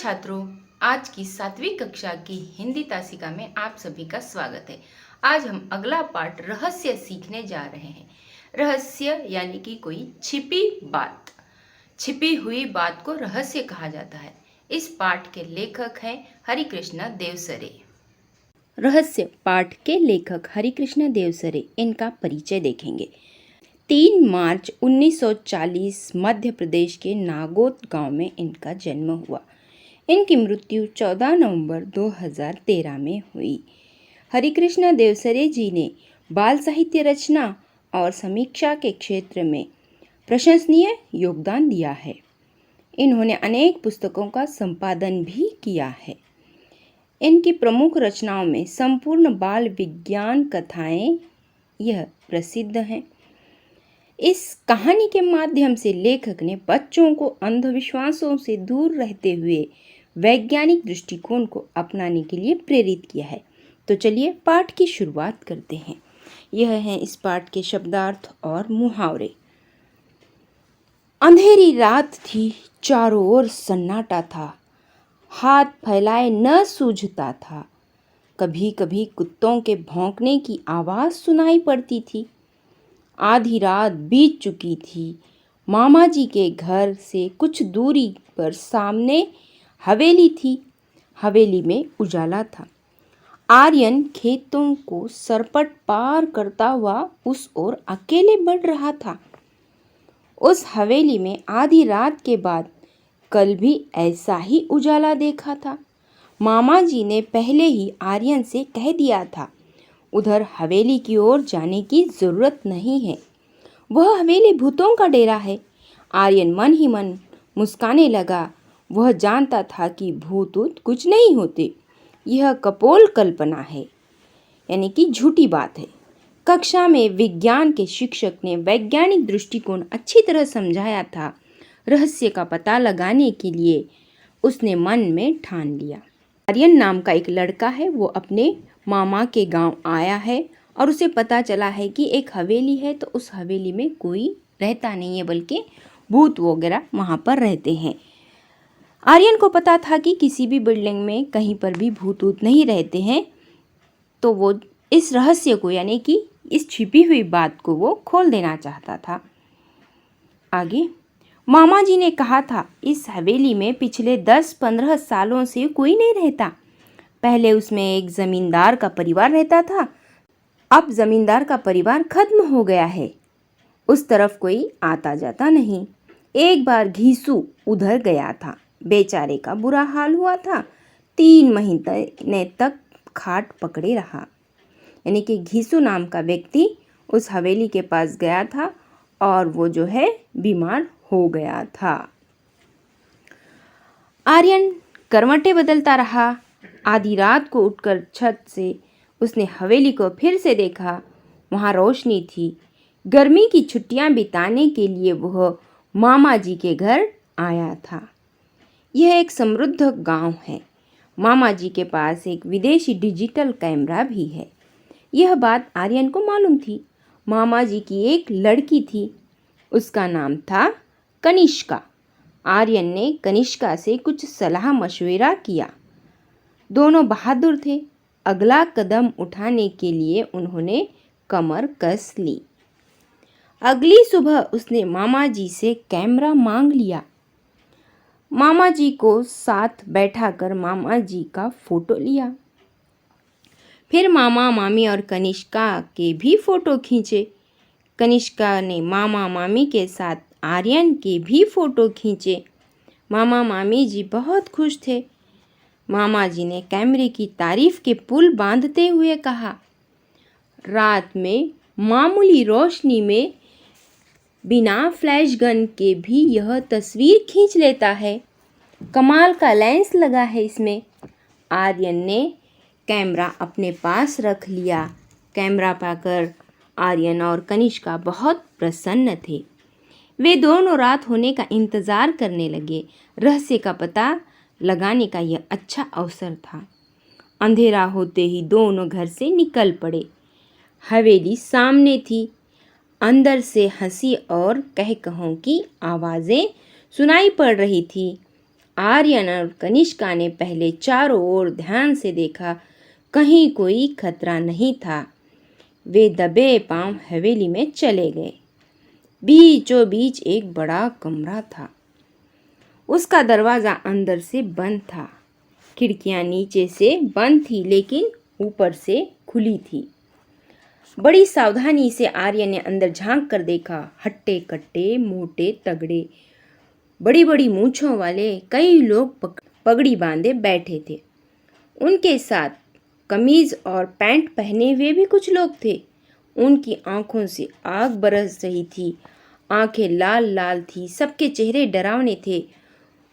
छात्रों, आज की 7वीं कक्षा की हिंदी तासिका में आप सभी का स्वागत है। आज हम अगला पाठ रहस्य सीखने जा रहे हैं। रहस्य यानी कि कोई छिपी बात। छिपी हुई बात को रहस्य कहा जाता है। इस पाठ के लेखक हैं हरिकृष्ण देवसरे। रहस्य पाठ के लेखक हरिकृष्ण देवसरे। इनका परिचय देखेंगे। 3 मार्च 1940 मध्य प्रदेश के नागौद गांव में इनका जन्म हुआ। इनकी मृत्यु 14 नवंबर 2013 में हुई। हरिकृष्ण देवसरे जी ने बाल साहित्य रचना और समीक्षा के क्षेत्र में प्रशंसनीय योगदान दिया है। इन्होंने अनेक पुस्तकों का संपादन भी किया है। इनकी प्रमुख रचनाओं में संपूर्ण बाल विज्ञान कथाएं यह प्रसिद्ध हैं। इस कहानी के माध्यम से लेखक ने बच्चों को अंधविश्वासों से दूर रहते हुए वैज्ञानिक दृष्टिकोण को अपनाने के लिए प्रेरित किया है। तो चलिए पाठ की शुरुआत करते हैं। यह हैं इस पाठ के शब्दार्थ और मुहावरे। अंधेरी रात थी, चारों ओर सन्नाटा था, हाथ फैलाए न सूझता था। कभी कभी कुत्तों के भौंकने की आवाज़ सुनाई पड़ती थी। आधी रात बीत चुकी थी। मामा जी के घर से कुछ दूरी पर सामने हवेली थी। हवेली में उजाला था। आर्यन खेतों को सरपट पार करता हुआ उस ओर अकेले बढ़ रहा था। उस हवेली में आधी रात के बाद कल भी ऐसा ही उजाला देखा था। मामा जी ने पहले ही आर्यन से कह दिया था, उधर हवेली की ओर जाने की जरूरत नहीं है, वह हवेली भूतों का डेरा है। आर्यन मन ही मन मुस्काने लगा। वह जानता था कि भूत कुछ नहीं होते, यह कपोल कल्पना है, यानी कि झूठी बात है। कक्षा में विज्ञान के शिक्षक ने वैज्ञानिक दृष्टिकोण अच्छी तरह समझाया था। रहस्य का पता लगाने के लिए उसने मन में ठान लिया। आर्यन नाम का एक लड़का है, वो अपने मामा के गांव आया है और उसे पता चला है कि एक हवेली है, तो उस हवेली में कोई रहता नहीं है, बल्कि भूत वगैरह वहाँ पर रहते हैं। आर्यन को पता था कि किसी भी बिल्डिंग में कहीं पर भी भूत नहीं रहते हैं, तो वो इस रहस्य को यानी कि इस छिपी हुई बात को वो खोल देना चाहता था। आगे मामा जी ने कहा था, इस हवेली में पिछले 10-15 सालों से कोई नहीं रहता। पहले उसमें एक जमींदार का परिवार रहता था, अब जमींदार का परिवार खत्म हो गया है। उस तरफ कोई आता जाता नहीं। एक बार घीसू उधर गया था, बेचारे का बुरा हाल हुआ था। 3 महीने तक खाट पकड़े रहा। यानी कि घीसू नाम का व्यक्ति उस हवेली के पास गया था और वो जो है बीमार हो गया था। आर्यन करवटें बदलता रहा। आधी रात को उठकर छत से उसने हवेली को फिर से देखा। वहाँ रोशनी थी। गर्मी की छुट्टियाँ बिताने के लिए वह मामा जी के घर आया था। यह एक समृद्ध गांव है। मामा जी के पास एक विदेशी डिजिटल कैमरा भी है। यह बात आर्यन को मालूम थी। मामा जी की एक लड़की थी, उसका नाम था कनिष्का। आर्यन ने कनिष्का से कुछ सलाह मशवरा किया। दोनों बहादुर थे। अगला कदम उठाने के लिए उन्होंने कमर कस ली। अगली सुबह उसने मामा जी से कैमरा मांग लिया। मामा जी को साथ बैठाकर मामा जी का फोटो लिया। फिर मामा मामी और कनिष्का के भी फोटो खींचे। कनिष्का ने मामा मामी के साथ आर्यन के भी फोटो खींचे। मामा मामी जी बहुत खुश थे। मामा जी ने कैमरे की तारीफ के पुल बांधते हुए कहा, रात में मामूली रोशनी में बिना फ्लैश गन के भी यह तस्वीर खींच लेता है। कमाल का लेंस लगा है इसमें। आर्यन ने कैमरा अपने पास रख लिया। कैमरा पाकर आर्यन और कनिष्का बहुत प्रसन्न थे। वे दोनों रात होने का इंतज़ार करने लगे। रहस्य का पता लगाने का यह अच्छा अवसर था। अंधेरा होते ही दोनों घर से निकल पड़े। हवेली सामने थी। अंदर से हंसी और कह-कहों की आवाज़ें सुनाई पड़ रही थी। आर्यन और कनिष्का ने पहले चारों ओर ध्यान से देखा, कहीं कोई खतरा नहीं था। वे दबे पांव हवेली में चले गए। बीचों बीच एक बड़ा कमरा था। उसका दरवाज़ा अंदर से बंद था। खिड़कियां नीचे से बंद थी लेकिन ऊपर से खुली थी। बड़ी सावधानी से आर्य ने अंदर झांक कर देखा। हट्टे कट्टे, मोटे तगड़े, बड़ी बड़ी मूंछों वाले कई लोग पगड़ी बांधे बैठे थे। उनके साथ कमीज और पैंट पहने हुए भी कुछ लोग थे। उनकी आंखों से आग बरस रही थी। आंखें लाल लाल थी। सबके चेहरे डरावने थे।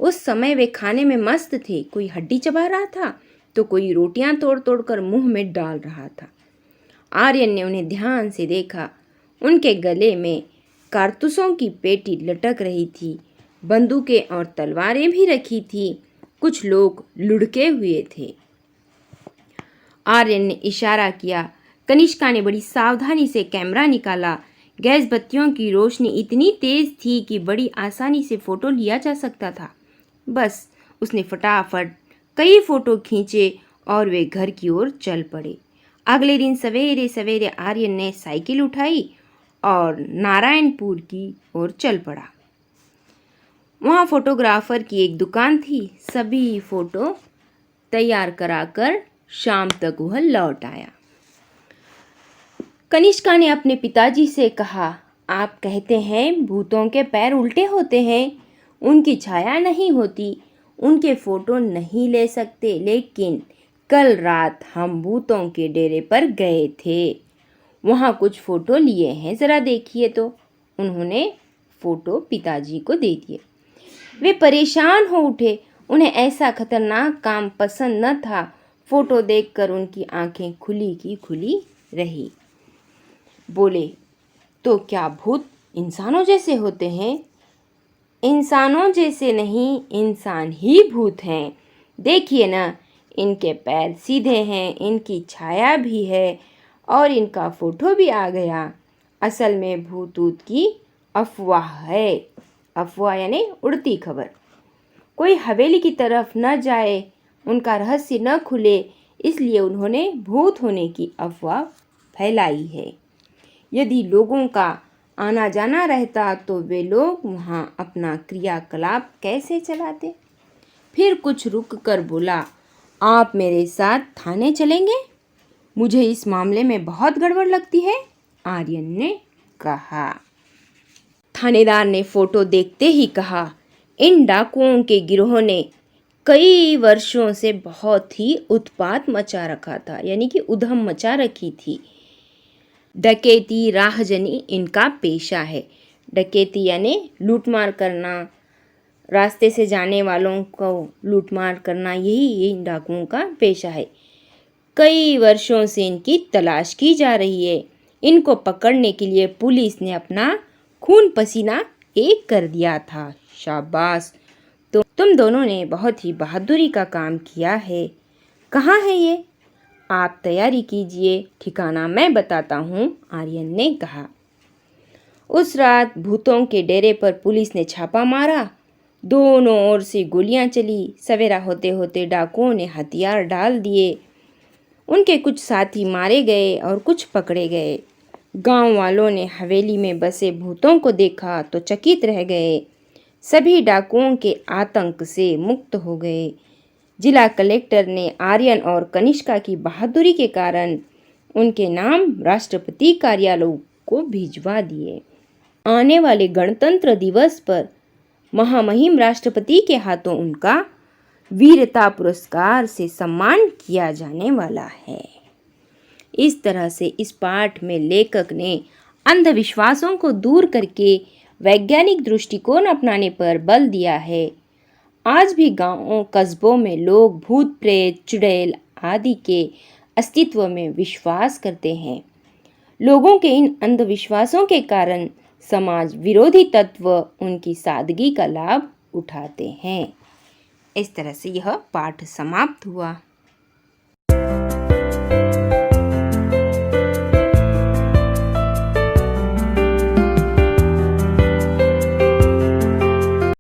उस समय वे खाने में मस्त थे। कोई हड्डी चबा रहा था तो कोई रोटियां तोड़ तोड़ कर मुंह में डाल रहा था। आर्यन ने उन्हें ध्यान से देखा। उनके गले में कारतूसों की पेटी लटक रही थी। बंदूकें और तलवारें भी रखी थी। कुछ लोग लुढ़के हुए थे। आर्यन ने इशारा किया। कनिष्का ने बड़ी सावधानी से कैमरा निकाला। गैस बत्तियों की रोशनी इतनी तेज थी कि बड़ी आसानी से फोटो लिया जा सकता था। बस उसने फटाफट कई फोटो खींचे और वे घर की ओर चल पड़े। अगले दिन सवेरे सवेरे आर्यन ने साइकिल उठाई और नारायणपुर की ओर चल पड़ा। वहाँ फोटोग्राफर की एक दुकान थी। सभी फोटो तैयार कराकर शाम तक वह लौट आया। कनिष्का ने अपने पिताजी से कहा, आप कहते हैं भूतों के पैर उल्टे होते हैं, उनकी छाया नहीं होती, उनके फोटो नहीं ले सकते, लेकिन कल रात हम भूतों के डेरे पर गए थे, वहाँ कुछ फ़ोटो लिए हैं, ज़रा देखिए। तो उन्होंने फ़ोटो पिताजी को दे दिए। वे परेशान हो उठे। उन्हें ऐसा खतरनाक काम पसंद न था। फ़ोटो देखकर उनकी आंखें खुली की खुली रही। बोले, तो क्या भूत इंसानों जैसे होते हैं? इंसानों जैसे नहीं, इंसान ही भूत हैं। देखिए ना, इनके पैर सीधे हैं, इनकी छाया भी है और इनका फोटो भी आ गया। असल में भूत ऊत की अफवाह है। अफवाह यानी उड़ती खबर। कोई हवेली की तरफ न जाए, उनका रहस्य न खुले, इसलिए उन्होंने भूत होने की अफवाह फैलाई है। यदि लोगों का आना जाना रहता तो वे लोग वहाँ अपना क्रियाकलाप कैसे चलाते? फिर कुछ रुक कर बोला, आप मेरे साथ थाने चलेंगे? मुझे इस मामले में बहुत गड़बड़ लगती है, आर्यन ने कहा। थानेदार ने फोटो देखते ही कहा, इन डाकुओं के गिरोह ने कई वर्षों से बहुत ही उत्पात मचा रखा था, यानी कि उधम मचा रखी थी। डकैती राहजनी इनका पेशा है। डकैती यानी लूटमार करना, रास्ते से जाने वालों को लूटमार करना, यही इन डाकुओं का पेशा है। कई वर्षों से इनकी तलाश की जा रही है। इनको पकड़ने के लिए पुलिस ने अपना खून पसीना एक कर दिया था। शाबाश, तो तुम दोनों ने बहुत ही बहादुरी का काम किया है। कहाँ है ये? आप तैयारी कीजिए, ठिकाना मैं बताता हूँ, आर्यन ने कहा। उस रात भूतों के डेरे पर पुलिस ने छापा मारा। दोनों ओर से गोलियां चली। सवेरा होते होते डाकुओं ने हथियार डाल दिए। उनके कुछ साथी मारे गए और कुछ पकड़े गए। गांव वालों ने हवेली में बसे भूतों को देखा तो चकित रह गए। सभी डाकुओं के आतंक से मुक्त हो गए। जिला कलेक्टर ने आर्यन और कनिष्का की बहादुरी के कारण उनके नाम राष्ट्रपति कार्यालय को भिजवा दिए। आने वाले गणतंत्र दिवस पर महामहिम राष्ट्रपति के हाथों उनका वीरता पुरस्कार से सम्मान किया जाने वाला है। इस तरह से इस पाठ में लेखक ने अंधविश्वासों को दूर करके वैज्ञानिक दृष्टिकोण अपनाने पर बल दिया है। आज भी गांवों कस्बों में लोग भूत प्रेत चुड़ैल आदि के अस्तित्व में विश्वास करते हैं। लोगों के इन अंधविश्वासों के कारण समाज विरोधी तत्व उनकी सादगी का लाभ उठाते हैं। इस तरह से यह पाठ समाप्त हुआ।